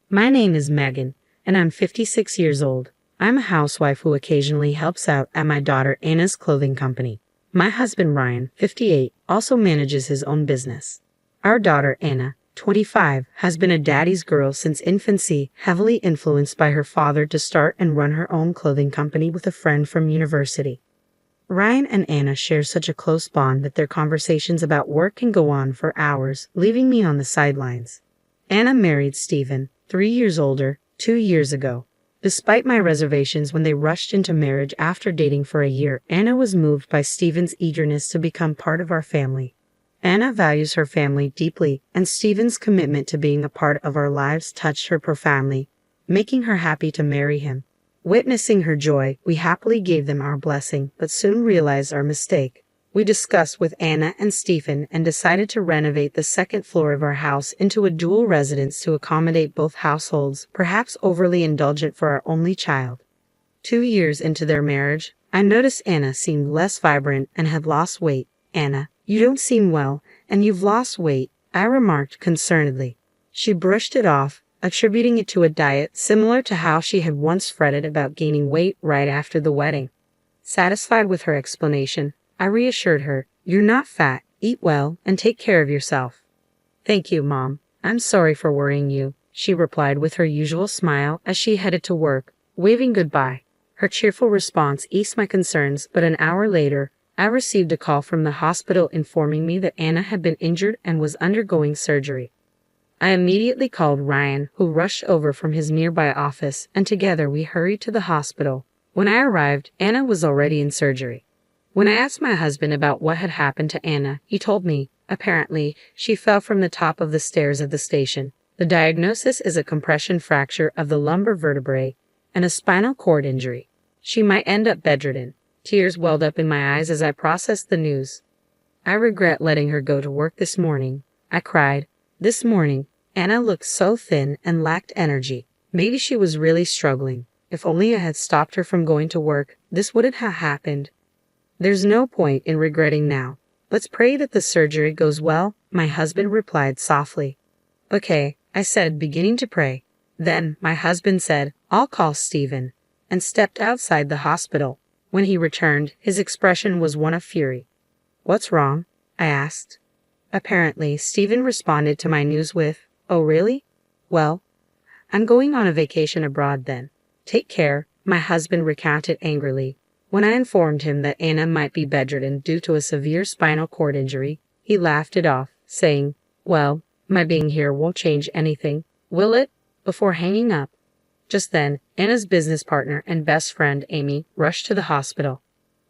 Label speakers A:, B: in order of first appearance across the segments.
A: My name is Megan, and I'm 56 years old. I'm a housewife who occasionally helps out at my daughter Anna's clothing company. My husband Ryan, 58, also manages his own business. Our daughter Anna, 25, has been a daddy's girl since infancy, heavily influenced by her father to start and run her own clothing company with a friend from university. Ryan and Anna share such a close bond that their conversations about work can go on for hours, leaving me on the sidelines. Anna married Stephen, 3 years older, 2 years ago. Despite my reservations when they rushed into marriage after dating for a year, Anna was moved by Stephen's eagerness to become part of our family. Anna values her family deeply, and Stephen's commitment to being a part of our lives touched her profoundly, making her happy to marry him. Witnessing her joy, we happily gave them our blessing, but soon realized our mistake. We discussed with Anna and Stephen and decided to renovate the second floor of our house into a dual residence to accommodate both households, perhaps overly indulgent for our only child. 2 years into their marriage, I noticed Anna seemed less vibrant and had lost weight. "Anna, you don't seem well, and you've lost weight," I remarked concernedly. She brushed it off, attributing it to a diet similar to how she had once fretted about gaining weight right after the wedding. Satisfied with her explanation, I reassured her, "You're not fat, eat well, and take care of yourself." "Thank you, Mom. I'm sorry for worrying you," she replied with her usual smile as she headed to work, waving goodbye. Her cheerful response eased my concerns, but an hour later, I received a call from the hospital informing me that Anna had been injured and was undergoing surgery. I immediately called Ryan, who rushed over from his nearby office, and together we hurried to the hospital. When I arrived, Anna was already in surgery. When I asked my husband about what had happened to Anna, he told me, apparently, she fell from the top of the stairs at the station. The diagnosis is a compression fracture of the lumbar vertebrae and a spinal cord injury. She might end up bedridden. Tears welled up in my eyes as I processed the news. "I regret letting her go to work this morning," I cried. This morning, Anna looked so thin and lacked energy. Maybe she was really struggling. If only I had stopped her from going to work, this wouldn't have happened. "There's no point in regretting now. Let's pray that the surgery goes well," my husband replied softly. "Okay," I said, beginning to pray. Then my husband said, "I'll call Stephen," and stepped outside the hospital. When he returned, his expression was one of fury. "What's wrong?" I asked. Apparently, Stephen responded to my news with, "Oh really? Well, I'm going on a vacation abroad then. Take care," my husband recounted angrily. When I informed him that Anna might be bedridden due to a severe spinal cord injury, he laughed it off, saying, "Well, my being here won't change anything, will it?" before hanging up. Just then, Anna's business partner and best friend, Amy, rushed to the hospital.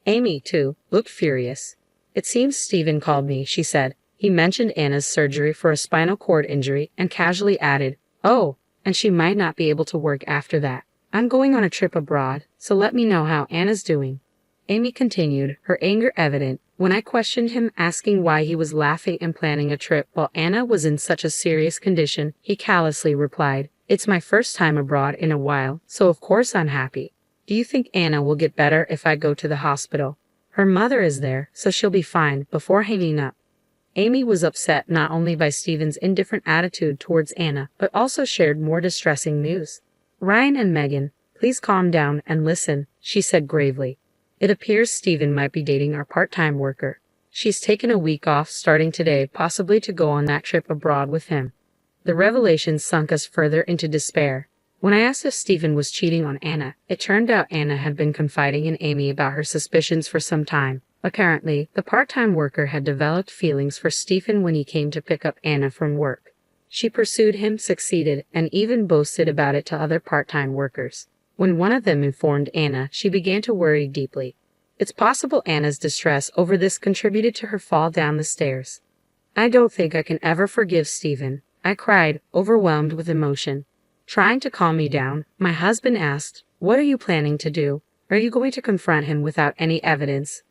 A: Amy, too, looked furious. "It seems Stephen called me," she said. He mentioned Anna's surgery for a spinal cord injury and casually added, "Oh, and she might not be able to work after that. I'm going on a trip abroad, so let me know how Anna's doing." Amy continued, her anger evident. When I questioned him, asking why he was laughing and planning a trip while Anna was in such a serious condition, he callously replied, "It's my first time abroad in a while, so of course I'm happy. Do you think Anna will get better if I go to the hospital? Her mother is there, so she'll be fine," before hanging up. Amy was upset not only by Stephen's indifferent attitude towards Anna, but also shared more distressing news. "Ryan and Megan, please calm down and listen," she said gravely. "It appears Stephen might be dating our part-time worker. She's taken a week off starting today, possibly to go on that trip abroad with him." The revelation sunk us further into despair. When I asked if Stephen was cheating on Anna, it turned out Anna had been confiding in Amy about her suspicions for some time. Apparently, the part-time worker had developed feelings for Stephen when he came to pick up Anna from work. She pursued him, succeeded, and even boasted about it to other part-time workers. When one of them informed Anna, she began to worry deeply. It's possible Anna's distress over this contributed to her fall down the stairs. "I don't think I can ever forgive Stephen," I cried, overwhelmed with emotion. Trying to calm me down, my husband asked, "What are you planning to do? Are you going to confront him without any evidence?"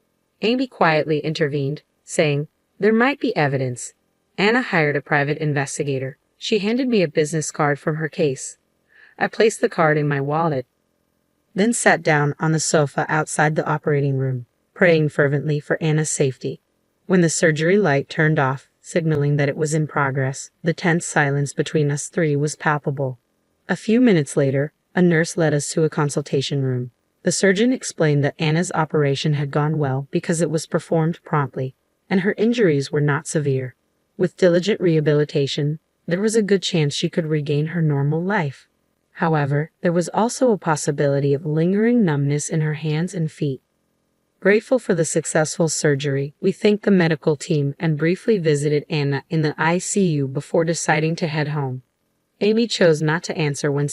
A: Amy quietly intervened, saying, "There might be evidence." Anna hired a private investigator. She handed me a business card from her case. I placed the card in my wallet, then sat down on the sofa outside the operating room, praying fervently for Anna's safety. When the surgery light turned off, signaling that it was in progress, the tense silence between us three was palpable. A few minutes later, a nurse led us to a consultation room. The surgeon explained that Anna's operation had gone well because it was performed promptly, and her injuries were not severe. With diligent rehabilitation, there was a good chance she could regain her normal life. However, there was also a possibility of lingering numbness in her hands and feet. Grateful for the successful surgery, we thanked the medical team and briefly visited Anna in the ICU before deciding to head home. Amy chose not to answer when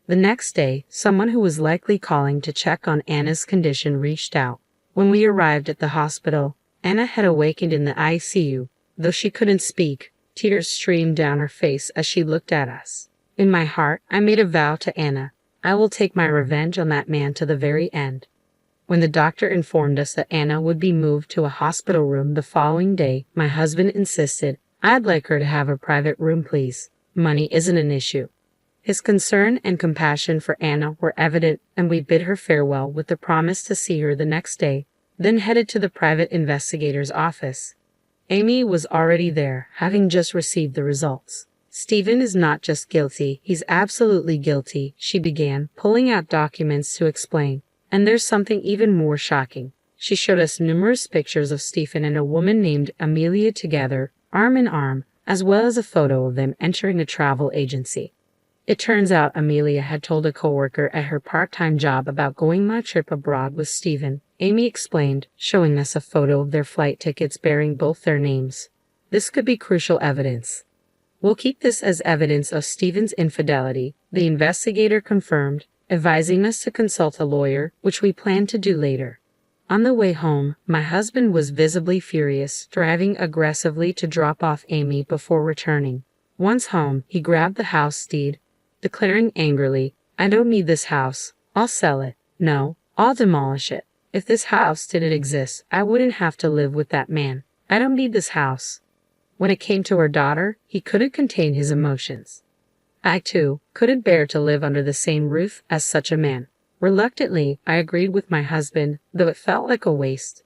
A: the next day, someone who was likely calling to check on Anna's condition reached out. When we arrived at the hospital, Anna had awakened in the ICU. Though she couldn't speak, tears streamed down her face as she looked at us. In my heart, I made a vow to Anna. I will take my revenge on that man to the very end. When the doctor informed us that Anna would be moved to a hospital room the following day, my husband insisted, "I'd like her to have a private room, please. Money isn't an issue." His concern and compassion for Anna were evident, and we bid her farewell with the promise to see her the next day, then headed to the private investigator's office. Amy was already there, having just received the results. "Stephen is not just guilty, he's absolutely guilty," she began, pulling out documents to explain. "And there's something even more shocking." She showed us numerous pictures of Stephen and a woman named Amelia together, arm in arm, as well as a photo of them entering a travel agency. It turns out Amelia had told a coworker at her part-time job about going on a trip abroad with Stephen. Amy explained, showing us a photo of their flight tickets bearing both their names. "This could be crucial evidence. We'll keep this as evidence of Stephen's infidelity," the investigator confirmed, advising us to consult a lawyer, which we planned to do later. On the way home, my husband was visibly furious, driving aggressively to drop off Amy before returning. Once home, he grabbed the house deed, declaring angrily, "I don't need this house. I'll sell it. No, I'll demolish it. If this house didn't exist, I wouldn't have to live with that man. I don't need this house." When it came to our daughter, he couldn't contain his emotions. I, too, couldn't bear to live under the same roof as such a man. Reluctantly, I agreed with my husband, though it felt like a waste.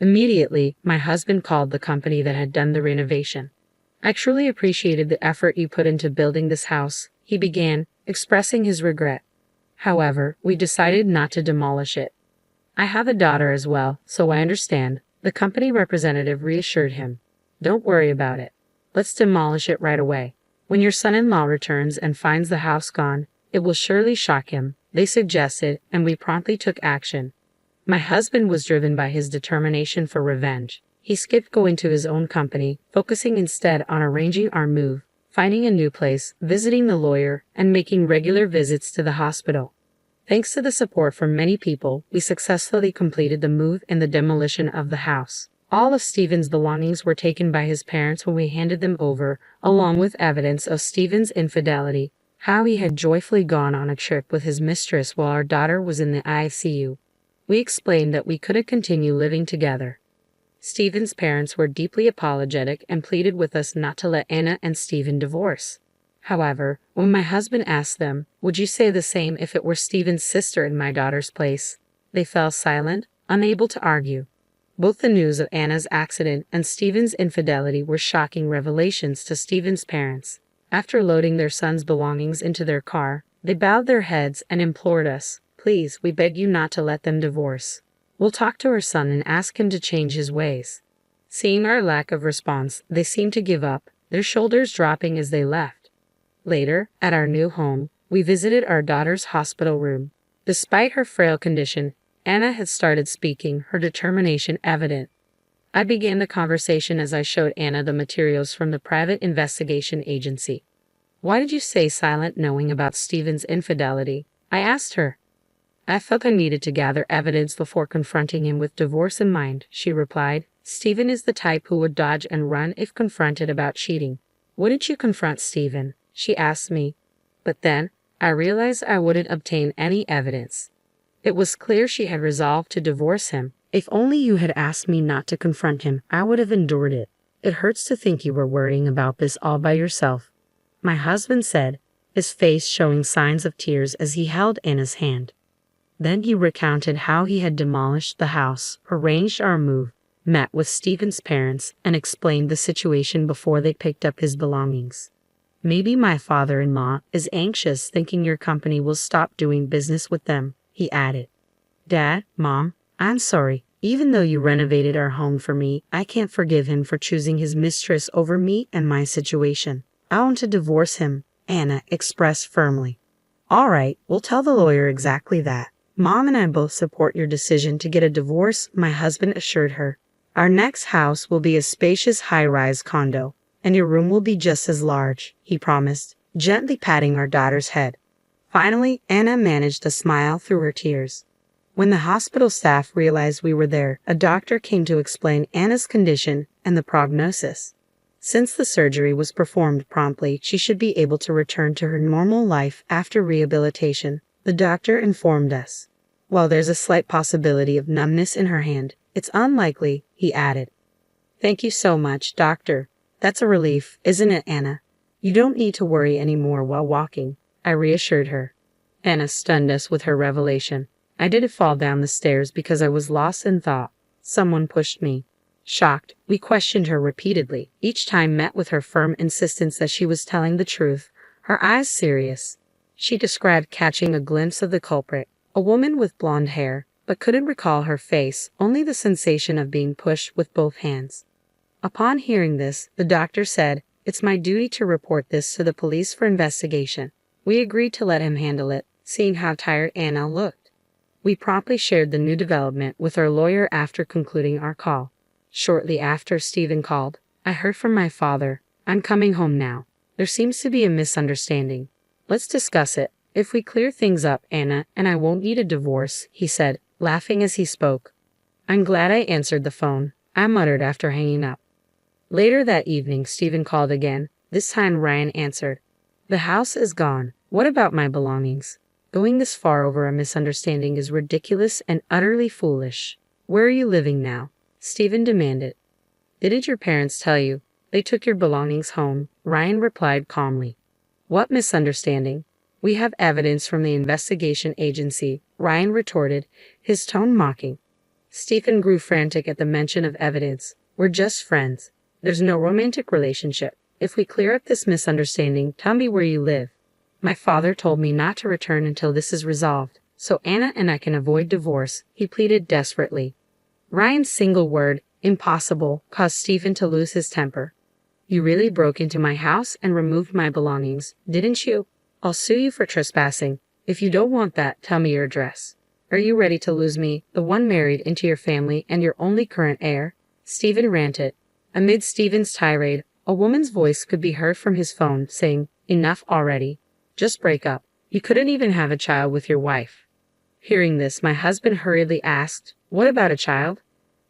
A: Immediately, my husband called the company that had done the renovation. "I truly appreciated the effort you put into building this house," he began, expressing his regret. "However, we decided not to demolish it. I have a daughter as well, so I understand," the company representative reassured him. "Don't worry about it. Let's demolish it right away. When your son-in-law returns and finds the house gone, it will surely shock him," they suggested, and we promptly took action. My husband was driven by his determination for revenge. He skipped going to his own company, focusing instead on arranging our move, finding a new place, visiting the lawyer, and making regular visits to the hospital. Thanks to the support from many people, we successfully completed the move and the demolition of the house. All of Stephen's belongings were taken by his parents when we handed them over, along with evidence of Stephen's infidelity, how he had joyfully gone on a trip with his mistress while our daughter was in the ICU. We explained that we couldn't continue living together. Stephen's parents were deeply apologetic and pleaded with us not to let Anna and Stephen divorce. However, when my husband asked them, "Would you say the same if it were Stephen's sister in my daughter's place?" they fell silent, unable to argue. Both the news of Anna's accident and Stephen's infidelity were shocking revelations to Stephen's parents. After loading their son's belongings into their car, they bowed their heads and implored us, "Please, we beg you not to let them divorce. We'll talk to our son and ask him to change his ways." Seeing our lack of response, they seemed to give up, their shoulders dropping as they left. Later, at our new home, we visited our daughter's hospital room. Despite her frail condition, Anna had started speaking, her determination evident. I began the conversation as I showed Anna the materials from the private investigation agency. "Why did you stay silent knowing about Stephen's infidelity?" I asked her. "I felt I needed to gather evidence before confronting him with divorce in mind," she replied. "Stephen is the type who would dodge and run if confronted about cheating." "Wouldn't you confront Stephen?" she asked me. But then, I realized I wouldn't obtain any evidence. It was clear she had resolved to divorce him. "If only you had asked me not to confront him, I would have endured it. It hurts to think you were worrying about this all by yourself," my husband said, his face showing signs of tears as he held Anna's hand. Then he recounted how he had demolished the house, arranged our move, met with Stephen's parents, and explained the situation before they picked up his belongings. Maybe my father-in-law is anxious thinking your company will stop doing business with them, he added. Dad, Mom, I'm sorry. Even though you renovated our home for me, I can't forgive him for choosing his mistress over me and my situation. I want to divorce him, Anna expressed firmly. All right, we'll tell the lawyer exactly that. Mom and I both support your decision to get a divorce, my husband assured her. Our next house will be a spacious high-rise condo, and your room will be just as large, he promised, gently patting our daughter's head. Finally, Anna managed to smile through her tears. When the hospital staff realized we were there, a doctor came to explain Anna's condition and the prognosis. Since the surgery was performed promptly, she should be able to return to her normal life after rehabilitation, the doctor informed us. While there's a slight possibility of numbness in her hand, it's unlikely, he added. Thank you so much, doctor. That's a relief, isn't it, Anna? You don't need to worry anymore while walking, I reassured her. Anna stunned us with her revelation. I didn't fall down the stairs because I was lost in thought. Someone pushed me. Shocked, we questioned her repeatedly, each time met with her firm insistence that she was telling the truth, her eyes serious. She described catching a glimpse of the culprit, a woman with blonde hair, but couldn't recall her face, only the sensation of being pushed with both hands. Upon hearing this, the doctor said, "It's my duty to report this to the police for investigation." We agreed to let him handle it, seeing how tired Anna looked. We promptly shared the new development with our lawyer after concluding our call. Shortly after Stephen called, I heard from my father. I'm coming home now. There seems to be a misunderstanding. Let's discuss it. If we clear things up, Anna and I won't need a divorce, he said, laughing as he spoke. I'm glad I answered the phone, I muttered after hanging up. Later that evening, Stephen called again. This time Ryan answered. The house is gone. What about my belongings? Going this far over a misunderstanding is ridiculous and utterly foolish. Where are you living now? Stephen demanded. Didn't your parents tell you? They took your belongings home, Ryan replied calmly. What misunderstanding? We have evidence from the investigation agency, Ryan retorted, his tone mocking. Stephen grew frantic at the mention of evidence. We're just friends. There's no romantic relationship. If we clear up this misunderstanding, tell me where you live. My father told me not to return until this is resolved, so Anna and I can avoid divorce, he pleaded desperately. Ryan's single word, impossible, caused Stephen to lose his temper. You really broke into my house and removed my belongings, didn't you? I'll sue you for trespassing. If you don't want that, tell me your address. Are you ready to lose me, the one married into your family and your only current heir? Stephen ranted. Amid Stephen's tirade, a woman's voice could be heard from his phone saying, Enough already. Just break up. You couldn't even have a child with your wife. Hearing this, my husband hurriedly asked, What about a child?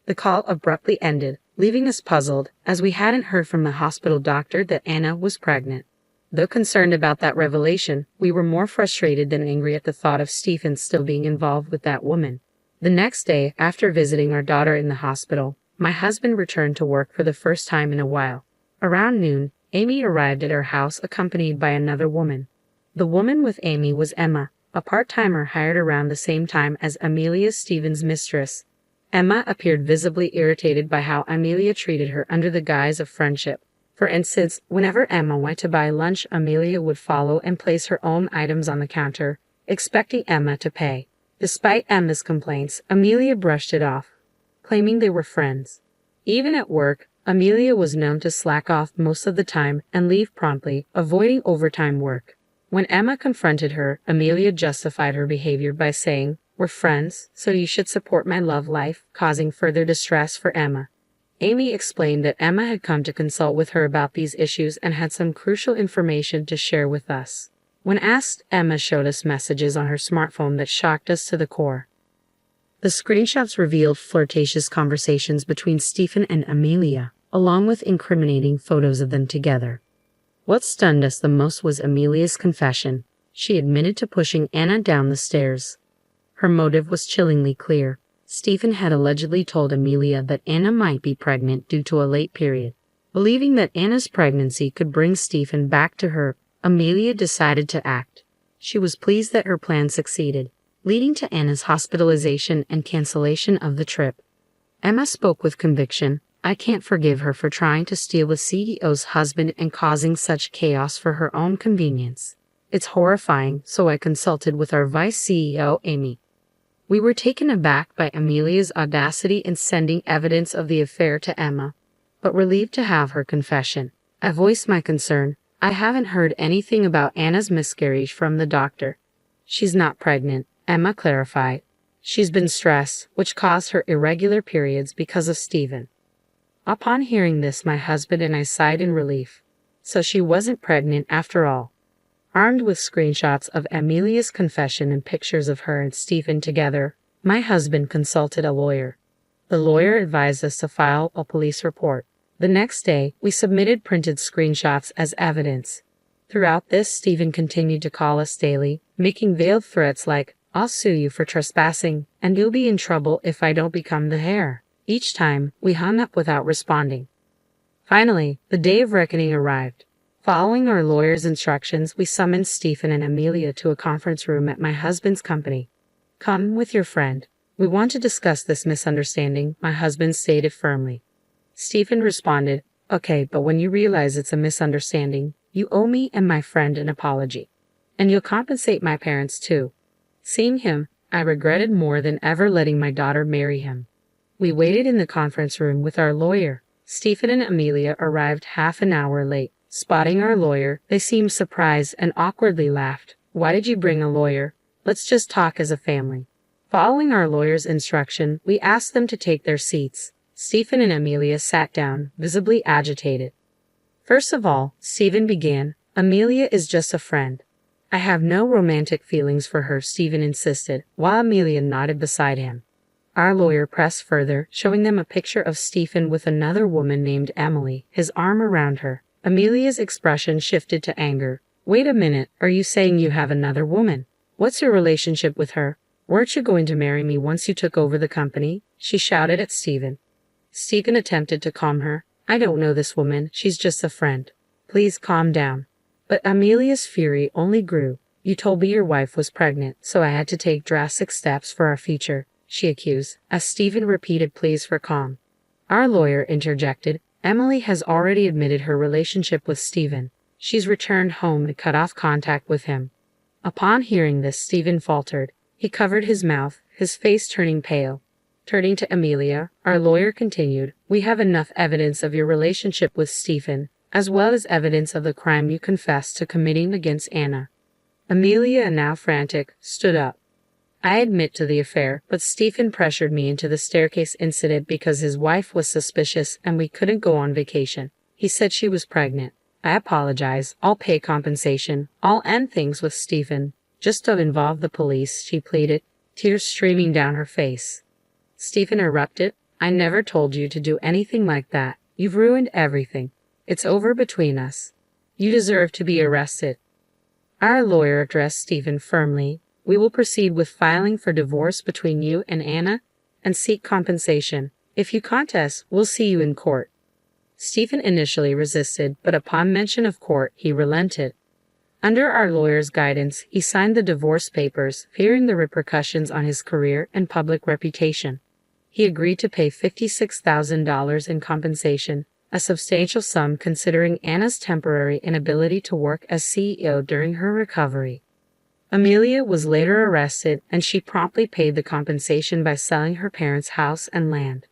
A: The call abruptly ended, leaving us puzzled, as we hadn't heard from the hospital doctor that Anna was pregnant. Though concerned about that revelation, we were more frustrated than angry at the thought of Stephen still being involved with that woman. The next day, after visiting our daughter in the hospital, my husband returned to work for the first time in a while. Around noon, Amy arrived at our house accompanied by another woman. The woman with Amy was Emma, a part-timer hired around the same time as Amelia, Stephen's mistress. Emma appeared visibly irritated by how Amelia treated her under the guise of friendship. For instance, whenever Emma went to buy lunch, Amelia would follow and place her own items on the counter, expecting Emma to pay. Despite Emma's complaints, Amelia brushed it off, claiming they were friends. Even at work, Amelia was known to slack off most of the time and leave promptly, avoiding overtime work. When Emma confronted her, Amelia justified her behavior by saying, We're friends, so you should support my love life, causing further distress for Emma. Amy explained that Emma had come to consult with her about these issues and had some crucial information to share with us. When asked, Emma showed us messages on her smartphone that shocked us to the core. The screenshots revealed flirtatious conversations between Stephen and Amelia, along with incriminating photos of them together. What stunned us the most was Amelia's confession. She admitted to pushing Anna down the stairs. Her motive was chillingly clear. Stephen had allegedly told Amelia that Anna might be pregnant due to a late period. Believing that Anna's pregnancy could bring Stephen back to her, Amelia decided to act. She was pleased that her plan succeeded, leading to Anna's hospitalization and cancellation of the trip. Emma spoke with conviction, I can't forgive her for trying to steal the CEO's husband and causing such chaos for her own convenience. It's horrifying, so I consulted with our vice CEO, Amy. We were taken aback by Amelia's audacity in sending evidence of the affair to Emma, but relieved to have her confession. I voiced my concern. I haven't heard anything about Anna's miscarriage from the doctor. She's not pregnant, Emma clarified. She's been stressed, which caused her irregular periods because of Stephen. Upon hearing this, my husband and I sighed in relief. So she wasn't pregnant after all. Armed with screenshots of Amelia's confession and pictures of her and Stephen together, my husband consulted a lawyer. The lawyer advised us to file a police report. The next day, we submitted printed screenshots as evidence. Throughout this, Stephen continued to call us daily, making veiled threats like, "I'll sue you for trespassing, and you'll be in trouble if I don't become the heir." Each time, we hung up without responding. Finally, the day of reckoning arrived. Following our lawyer's instructions, we summoned Stephen and Amelia to a conference room at my husband's company. "Come with your friend. We want to discuss this misunderstanding," my husband stated firmly. Stephen responded, "Okay, but when you realize it's a misunderstanding, you owe me and my friend an apology. And you'll compensate my parents too." Seeing him, I regretted more than ever letting my daughter marry him. We waited in the conference room with our lawyer. Stephen and Amelia arrived half an hour late. Spotting our lawyer, they seemed surprised and awkwardly laughed. "Why did you bring a lawyer? Let's just talk as a family." Following our lawyer's instruction, we asked them to take their seats. Stephen and Amelia sat down, visibly agitated. First of all, Stephen began, "Amelia is just a friend. I have no romantic feelings for her," Stephen insisted, while Amelia nodded beside him. Our lawyer pressed further, showing them a picture of Stephen with another woman named Emily, his arm around her. Amelia's expression shifted to anger. "Wait a minute, are you saying you have another woman? What's your relationship with her? Weren't you going to marry me once you took over the company?" she shouted at Stephen. Stephen attempted to calm her. "I don't know this woman, she's just a friend. Please calm down." But Amelia's fury only grew. "You told me your wife was pregnant, so I had to take drastic steps for our future," she accused, as Stephen repeated pleas for calm. Our lawyer interjected, "Emily has already admitted her relationship with Stephen. She's returned home and cut off contact with him." Upon hearing this, Stephen faltered. He covered his mouth, his face turning pale. Turning to Amelia, our lawyer continued, "We have enough evidence of your relationship with Stephen, as well as evidence of the crime you confessed to committing against Anna." Amelia, now frantic, stood up. "I admit to the affair, but Stephen pressured me into the staircase incident because his wife was suspicious and we couldn't go on vacation. He said she was pregnant. I apologize. I'll pay compensation. I'll end things with Stephen. Just don't involve the police," she pleaded, tears streaming down her face. Stephen erupted, "I never told you to do anything like that. You've ruined everything. It's over between us. You deserve to be arrested." Our lawyer addressed Stephen firmly. "We will proceed with filing for divorce between you and Anna and seek compensation. If you contest, we'll see you in court." Stephen initially resisted, but upon mention of court, he relented. Under our lawyer's guidance, he signed the divorce papers, fearing the repercussions on his career and public reputation. He agreed to pay $56,000 in compensation, a substantial sum considering Anna's temporary inability to work as CEO during her recovery. Amelia was later arrested, and she promptly paid the compensation by selling her parents' house and land.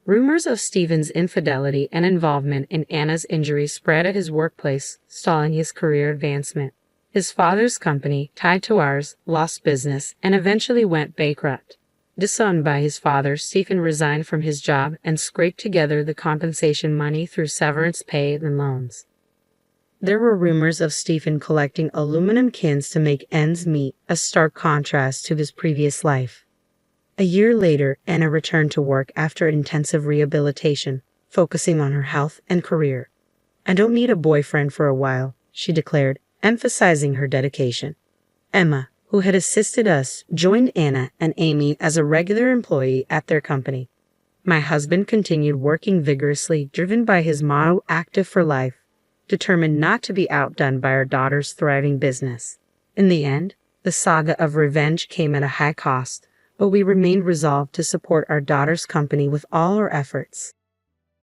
A: Rumors of Stephen's infidelity and involvement in Anna's injuries spread at his workplace, stalling his career advancement. His father's company, tied to ours, lost business and eventually went bankrupt. Disowned by his father, Stephen resigned from his job and scraped together the compensation money through severance pay and loans. There were rumors of Stephen collecting aluminum cans to make ends meet, a stark contrast to his previous life. A year later, Anna returned to work after intensive rehabilitation, focusing on her health and career. "I don't need a boyfriend for a while," she declared, emphasizing her dedication. Emma, who had assisted us, joined Anna and Amy as a regular employee at their company. My husband continued working vigorously, driven by his motto, "Active for life," determined not to be outdone by our daughter's thriving business. In the end, the saga of revenge came at a high cost, but we remained resolved to support our daughter's company with all our efforts.